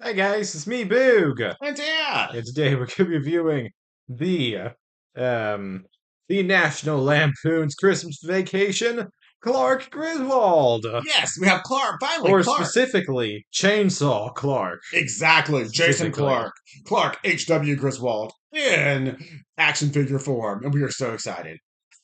Hey guys, it's me, Boog. And yeah, And today we're gonna be reviewing the um the National Lampoon's Christmas Vacation, Clark Griswold. yes, we have Clark. Finally, Or Clark. specifically, Chainsaw Clark. Exactly, Jason Specifically. Clark. Clark H.W. Griswold in action figure form, and we are so excited.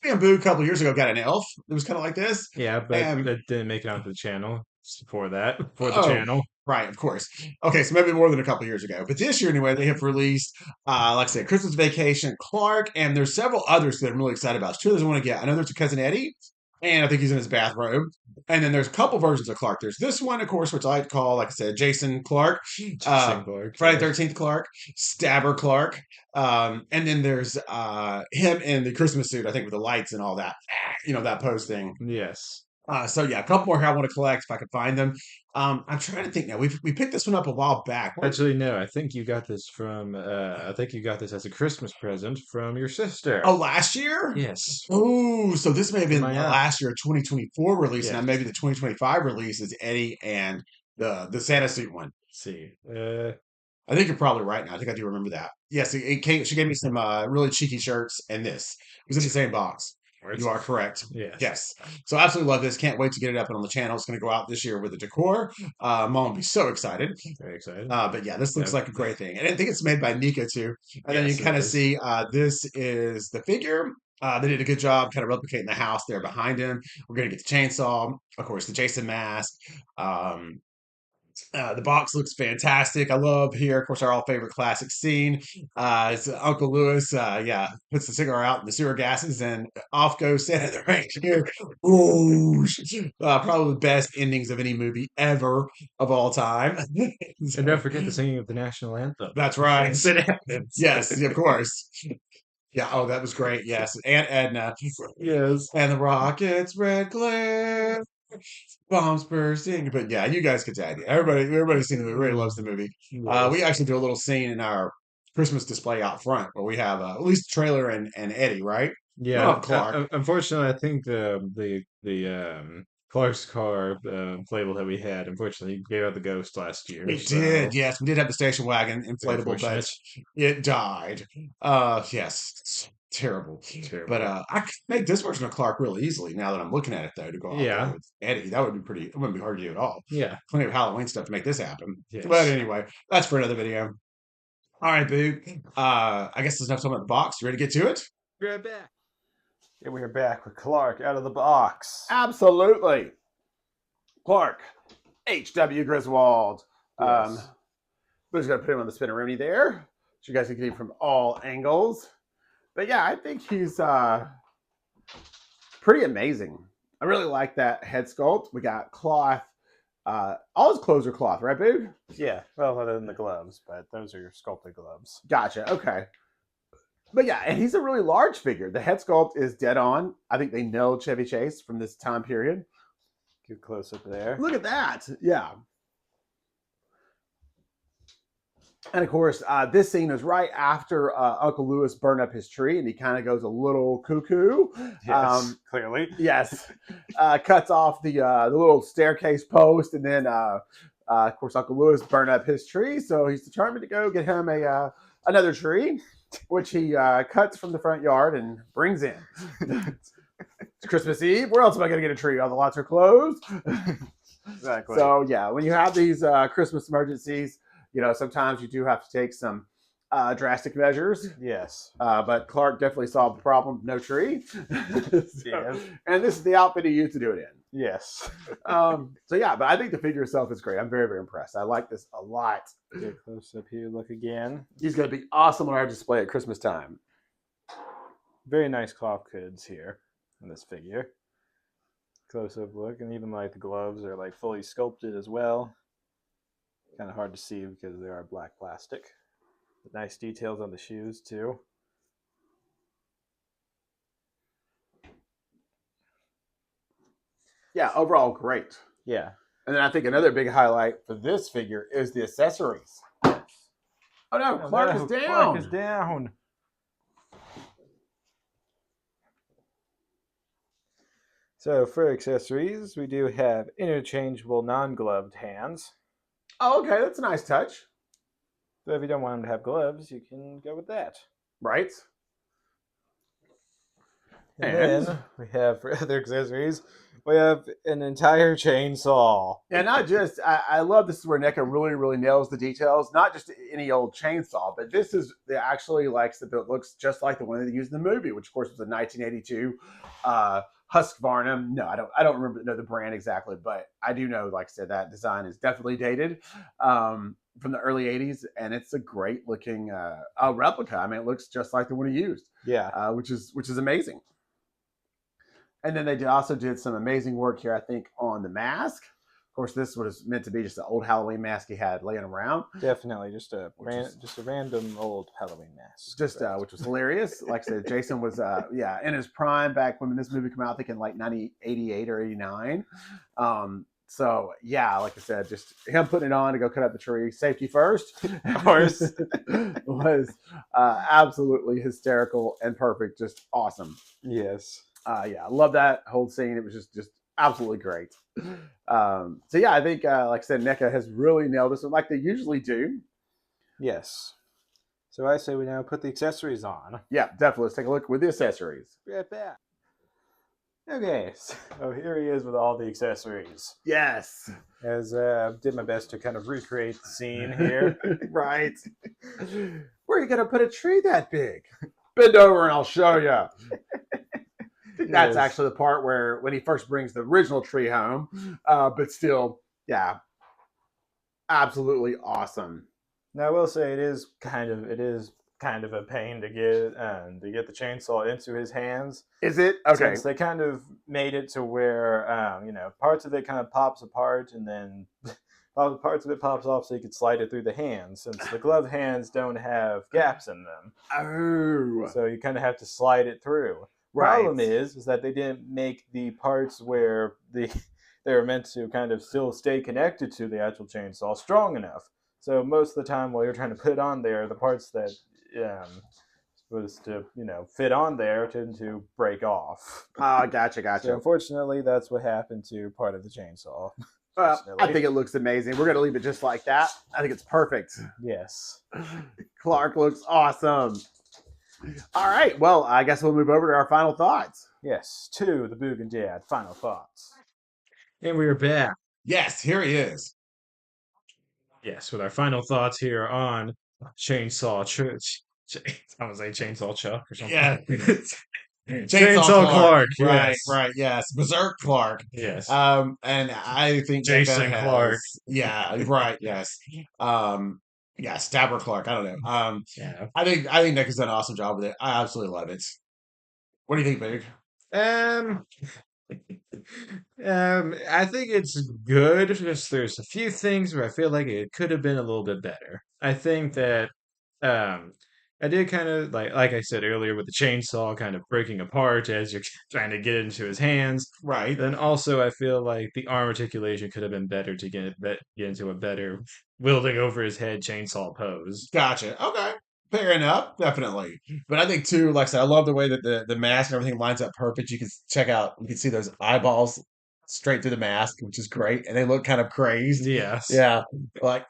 Me and Boo a couple years ago got an elf. It was kind of like this, Yeah, but and that didn't make it onto the channel. For that, for the oh, channel. right, of course. Okay, so maybe more than a couple years ago, but this year anyway, they have released, like I said, Christmas Vacation, Clark, and there's several others that I'm really excited about. Two others I want to get. I know there's a cousin Eddie, and I think he's in his bathrobe. And then there's a couple versions of Clark. There's this one, of course, which I like to call, like I said, Jason Clark, uh, Jason Clark, Friday yes. 13th Clark, Stabber Clark, and then there's him in the Christmas suit, I think, with the lights and all that, that pose thing. Yes. So yeah, a couple more here I want to collect if I can find them. I'm trying to think now. We picked this one up a while back. Actually, no, I think you got this from I think you got this as a Christmas present from your sister. Oh, last year? Yes. Oh, so this may have From been my the aunt. last year 2024 release, and Yes. then maybe the 2025 release is Eddie and the Santa suit one. Let's see. I think you're probably right now. I think I do remember that. Yes, it came. She gave me some really cheeky shirts, and this it was in the same box. Where's You are correct. yes. Yes. So absolutely love this. Can't wait to get it up and on the channel. It's going to go out this year with the decor. Mom will be so excited. Very excited. But yeah, this looks Yep. like a great thing. And I think it's made by Neca too. And then you Yes, can it kind of is. see this is the figure. They did a good job kind of replicating the house there behind him. We're going to get the chainsaw, of course, the Jason mask. Um, the box looks fantastic. I love here, of course, our all favorite classic scene. It's Uncle Lewis, yeah, puts the cigar out in the sewer gases, and off goes Santa the Reindeer. Whoosh. Probably the best endings of any movie ever of all time. And don't So, forget the singing of the national anthem. that's right. Yes, it happens. Yes, of course. Yeah. Oh, that was great. Yes, Aunt Edna Yes. and the Rockets' red glare. Bombs bursting. But yeah, you guys get the idea. Everybody's seen the movie, really loves the movie. We Yes. actually do a little scene in our Christmas display out front where we have at least the trailer and Eddie, right? We don't Yeah. have Clark. Unfortunately, I think the Clark's car inflatable that we had, unfortunately, gave out the ghost last year. It So did, yes. We did have the station wagon very inflatable, but unfortunate. it died. Yes. It's terrible. But Terrible. I could make this version of Clark real easily now that I'm looking at it though, to go out there Yeah. with Eddie. That would be pretty, it wouldn't be hard to do at all. Yeah. Plenty of Halloween stuff to make this happen. But Yes. anyway, that's for another video. All right, Boo. I guess there's enough time about the box. You ready to get to it? Right back. Yeah, we are back with Clark out of the box. Absolutely. Clark, H.W. Griswold. Yes. We're just going to put him on the spinneroonie there so you guys can get him from all angles. But yeah, I think he's pretty amazing. I really like that head sculpt. We got cloth. All his clothes are cloth, right, Boo? Yeah, well, other than the gloves, but those are your sculpted gloves. Gotcha. Okay. But yeah, and he's a really large figure. The head sculpt is dead on. I think they nailed Chevy Chase from this time period. Get close up there. Look at that. Yeah. And of course, this scene is right after Uncle Lewis burned up his tree, and he kind of goes a little cuckoo. Yes, clearly. Yes, cuts off the little staircase post, and then of course Uncle Lewis burned up his tree, so he's determined to go get him a another tree, which he cuts from the front yard and brings in. It's Christmas Eve. Where else am I going to get a tree? All the lots are closed. Exactly. So yeah, when you have these Christmas emergencies, sometimes you do have to take some drastic measures. Yes. But Clark definitely solved the problem. No tree. Yes. And this is the outfit he used to do it in. Yes. So yeah, but I think the figure itself is great. I'm very, very impressed. I like this a lot. Get close up here. Look again. He's going to be awesome on our display at Christmas time. Very nice cloth goods here in this figure. Close up look, and even like the gloves are like fully sculpted as well. Kind of hard to see because they are black plastic. But nice details on the shoes too. Yeah, overall great. Yeah. And then I think another big highlight for this figure is the accessories. Oh no, Clark is down. Clark is down. So for accessories, we do have interchangeable non-gloved hands. Oh, okay, that's a nice touch. So if you don't want him to have gloves, you can go with that. Right. And And then we have for other accessories, we have an entire chainsaw. yeah, not just I love this is where NECA really nails the details. Not just any old chainsaw, but this is they actually likes that it looks just like the one they used in the movie, which of course was a 1982 Husqvarna. No, I don't remember know the brand exactly, but I do know, like I said, that design is definitely dated from the early 80s, and it's a great looking replica. I mean, it looks just like the one he used. Yeah, Which is amazing. And then they also did some amazing work here, I think, on the mask. Of course, this was meant to be just an old Halloween mask he had laying around. definitely just a random old Halloween mask. Just which was hilarious. Like I said, Jason was in his prime back when this movie came out, I think in like 1988 or 89. So yeah, like I said, just him putting it on to go cut up the tree, safety first, of course, was absolutely hysterical and perfect, just awesome. Yes. Yeah, I love that whole scene. It was just absolutely great. So yeah, I think like I said, NECA has really nailed this one like they usually do. Yes. So I say we now put the accessories on. Yeah, definitely. Let's take a look with the accessories. Be right back. Okay, so here he is with all the accessories. Yes. As did my best to kind of recreate the scene here. Right. Where are you going to put a tree that big? Bend over and I'll show you. I think that's actually the part where when he first brings the original tree home, but still, yeah, absolutely awesome. Now I will say it is kind of a pain to get the chainsaw into his hands. Is it? Okay. Since they kind of made it to where parts of it kind of pops apart and then parts of it pops off so you can slide it through the hands. Since the glove hands don't have gaps in them, so you kind of have to slide it through. Right. Problem is that they didn't make the parts where they were meant to kind of still stay connected to the actual chainsaw strong enough. So most of the time, while you're trying to put it on there, the parts that supposed to fit on there tend to break off. Gotcha. So unfortunately, that's what happened to part of the chainsaw. I think it looks amazing. We're gonna leave it just like that. I think it's perfect. Yes. Clark looks awesome. All right. Well, I guess we'll move over to our final thoughts. Yes. To the Boog and Dad final thoughts. And we are back. Yes, here he is. Yes, with our final thoughts here on Chainsaw Church. I was say Chainsaw Chuck or something. Yeah. Chainsaw Clark. Right, Yes. right, yes. Berserk Clark. Yes. And I think Jason Clark. Yeah, right, yes. Yeah, Stabber Clark. I don't know. Yeah. I think Nick has done an awesome job with it. I absolutely love it. What do you think, Big? Um, I think it's good. Just there's a few things where I feel like it could have been a little bit better. I think that um, I did kind of like I said earlier with the chainsaw kind of breaking apart as you're trying to get it into his hands. Right. Then also I feel like the arm articulation could have been better to get into a better wielding over his head chainsaw pose. Gotcha. Okay. Fair enough. Definitely. But I think too, like I said, I love the way that the mask and everything lines up perfect. You can you can see those eyeballs straight through the mask, which is great. And they look kind of crazed. Yes. Yeah. Like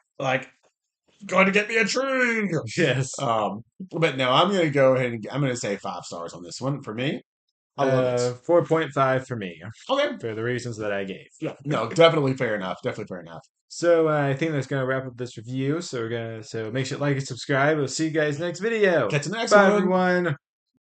going to get me a tree. Yes. But no, I'm gonna go ahead and I'm gonna say 5 stars on this one for me. I love it. 4.5 for me. Okay. For the reasons that I gave. Yeah. No, definitely fair enough. Definitely fair enough. So I think that's gonna wrap up this review. So make sure to like and subscribe. We'll see you guys next video. Catch you next Bye one. everyone.